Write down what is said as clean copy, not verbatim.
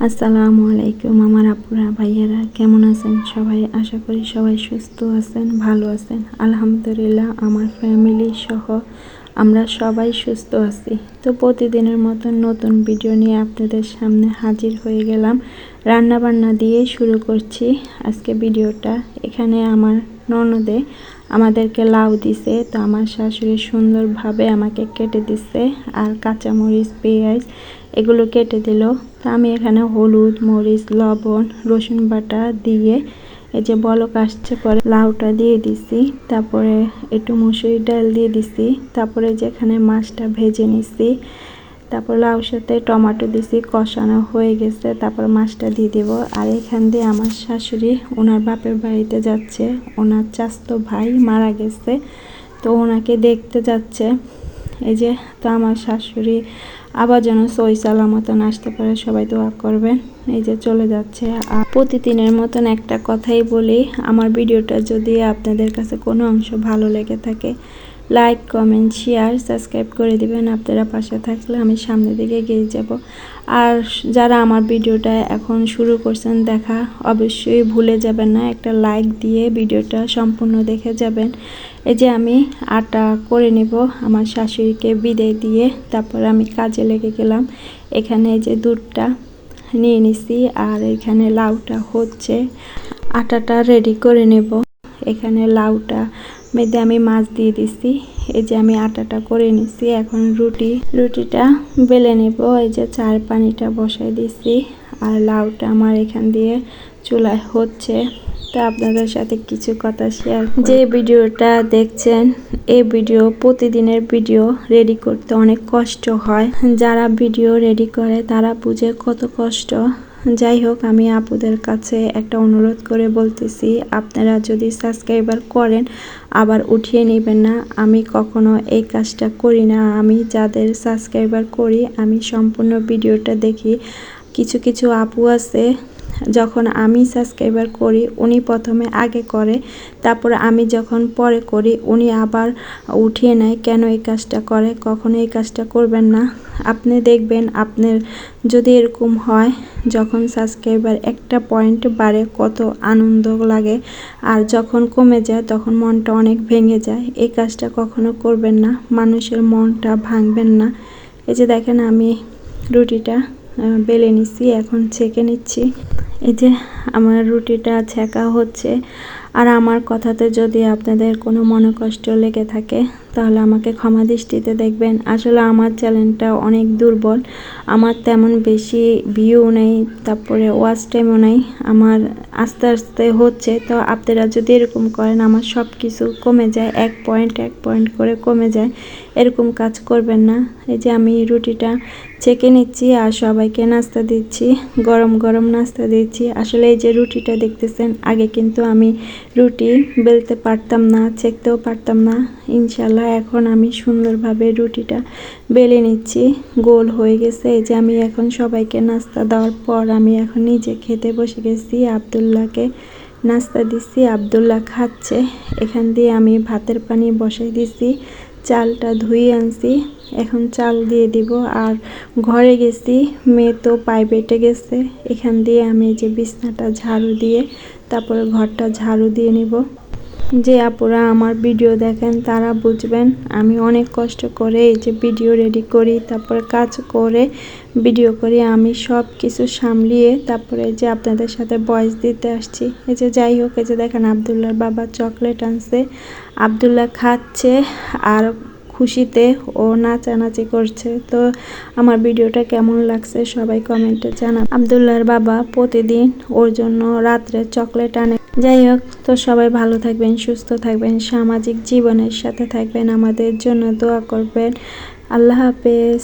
আসসালামু আলাইকুম আমার আপুরা ভাইয়ারা, কেমন আছেন সবাই? আশা করি সবাই সুস্থ আছেন, ভালো আছেন। আলহামদুলিল্লাহ আমার ফ্যামিলি সহ আমরা সবাই সুস্থ আছি। তো প্রতিদিনের মতন নতুন ভিডিও নিয়ে আপনাদের সামনে হাজির হয়ে গেলাম। রান্না বান্না দিয়ে শুরু করছি আজকে ভিডিওটা। এখানে আমার ননদে আমাদেরকে লাউ দিছে, তো আমার শাশুড়ি সুন্দরভাবে আমাকে কেটে দিচ্ছে, আর কাঁচামরিচ পেঁয়াজ এগুলো কেটে দিল। তো আমি এখানে হলুদ মরিচ লবণ রসুন বাটা দিয়ে এই যে বলক আসছে পরে লাউটা দিয়ে দিছি, তারপরে একটু মুসুরি ডাল দিয়ে দিছি, তারপরে যেখানে মাছটা ভেজে নিছি, তারপর লাউর সাথে টমেটো দিছি, কষানো হয়ে গেছে, তারপর মাছটা দিয়ে দেব। আর এখান দিয়ে আমার শাশুড়ি ওনার বাপের বাড়িতে যাচ্ছে, ওনার চাচাতো ভাই মারা গেছে, তো ওনাকে দেখতে যাচ্ছে। এই যে তো আমার শাশুড়ি আবার যেন সই সালামতন আসতে পারে, সবাই দোয়া করবেন। এই যে চলে যাচ্ছে। আর প্রতিদিনের মতন একটা কথাই বলি, আমার ভিডিওটা যদি আপনাদের কাছে কোনো অংশ ভালো লেগে থাকে লাইক কমেন্ট শেয়ার সাবস্ক্রাইব করে দিবেন। আপনারা পাশে থাকলে আমি সামনের দিকে এগিয়ে যাব। আর যারা আমার ভিডিওটা এখন শুরু করছেন দেখা, অবশ্যই ভুলে যাবেন না একটা লাইক দিয়ে ভিডিওটা সম্পূর্ণ দেখে যাবেন। এই যে আমি আটা করে নেব আমার শাশুড়িকে বিদায় দিয়ে, তারপর আমি কাজে লেগে গেলাম। এখানে এই যে দুধটা নিয়ে নিছি, আর এখানে লাউটা হচ্ছে, আটাটা রেডি করে নেব। এখানে লাউটা মেয়েদে আমি মাছ দিয়ে দিছি। এই যে আমি আটাটা করে নিছি, এখন রুটিটা বেলে নেব। এই যে চার পানিটা বসাই দিছি, আর লাউটা আমার এখান দিয়ে চুলায় হচ্ছে। তো আপনাদের সাথে কিছু কথা শেয়ার, যে ভিডিওটা দেখছেন এই ভিডিও প্রতিদিনের ভিডিও রেডি করতে অনেক কষ্ট হয়। যারা ভিডিও রেডি করে তারা বুঝে কত কষ্ট। যাই হোক, আমি আপুদের কাছে একটা অনুরোধ করে বলতেছি, আপনারা যদি সাবস্ক্রাইবার করেন আবার উঠিয়ে নেবেন না। আমি কখনো এই কাজটা করি না। আমি যাদের সাবস্ক্রাইবার করি আমি সম্পূর্ণ ভিডিওটা দেখি। কিছু কিছু আপু আছে, যখন আমি সাবস্ক্রাইবার করি উনি প্রথমে আগে করে, তারপর আমি যখন পরে করি উনি আবার উঠিয়ে নেয়। কেন এই কাজটা করে? কখনো এই কাজটা করবেন না। আপনি দেখবেন আপনার যদি এরকম হয়, যখন সাবস্ক্রাইবার একটা পয়েন্ট বাড়ে কত আনন্দ লাগে, আর যখন কমে যায় তখন মনটা অনেক ভেঙে যায়। এই কাজটা কখনো করবেন না, মানুষের মনটা ভাঙবেন না। এই যে দেখেন আমি রুটিটা বেলে নিচ্ছি, এখন ছেঁকে নিচ্ছি। এই যে আমার রুটিটা ছেঁকা হচ্ছে। আর আমার কথাতে যদি আপনাদের কোনো মনে কষ্ট লেগে থাকে তাহলে আমাকে ক্ষমা দৃষ্টিতে দেখবেন। আসলে আমার চ্যানেলটা অনেক দুর্বল, আমার তেমন বেশি ভিউ নেই, তারপরে ওয়াচ টাইমও নেই, আমার আস্তে আস্তে হচ্ছে। তো আপনারা যদি এরকম করেন আমার সব কিছু কমে যায়, এক পয়েন্ট করে কমে যায়, এরকম কাজ করবেন না। এই যে আমি রুটিটা ছেঁকে নিচ্ছি আর সবাইকে নাস্তা দিচ্ছি, গরম গরম নাস্তা দিচ্ছি। আসলে এই যে রুটিটা দেখতেছেন, আগে কিন্তু আমি রুটি বেলতে পারতাম না, ছেঁকতেও পারতাম না। ইনশাল্লাহ এখন আমি সুন্দরভাবে রুটিটা বেলে নিচ্ছি, গোল হয়ে গেছে। এই যে আমি এখন সবাইকে নাস্তা দেওয়ার পর আমি এখন নিজে খেতে বসে গেছি। আব্দুল্লাহকে নাস্তা দিচ্ছি, আব্দুল্লাহ খাচ্ছে। এখান দিয়ে আমি ভাতের পানি বসাই দিছি, চালটা ধুয়ে আনছি, এখন চাল দিয়ে দিব। আর ঘরে গেছি, মেয়ে তো প্রাইভেটে গেছে। এখান দিয়ে আমি যে বিছনাটা ঝাড়ু দিয়ে তারপরে ঘরটা ঝাড়ু দিয়ে নিব। যে আপুরা আমার ভিডিও দেখেন তারা বুঝবেন আমি অনেক কষ্ট করে এই যে ভিডিও রেডি করি, তারপরে কাজ করে ভিডিও করি, আমি সব কিছু সামলিয়ে তারপরে যে আপনাদের সাথে ভয়েস দিতে আসছি। এই যে যাই হোক, এই যে দেখেন আব্দুল্লাহর বাবা চকলেট আনছে, আব্দুল্লাহ খাচ্ছে আর খুশিতে ও নাচানাচি করছে। তো আমার ভিডিওটা কেমন লাগছে সবাই কমেন্টে জানান। আব্দুল্লাহর বাবা প্রতিদিন ওর জন্য রাত্রে চকলেট আনে। যাই হোক, তো সবাই ভালো থাকবেন, সুস্থ থাকবেন, সামাজিক জীবনের সাথে থাকবেন, আমাদের জন্য দোয়া করবেন। আল্লাহ হাফেজ।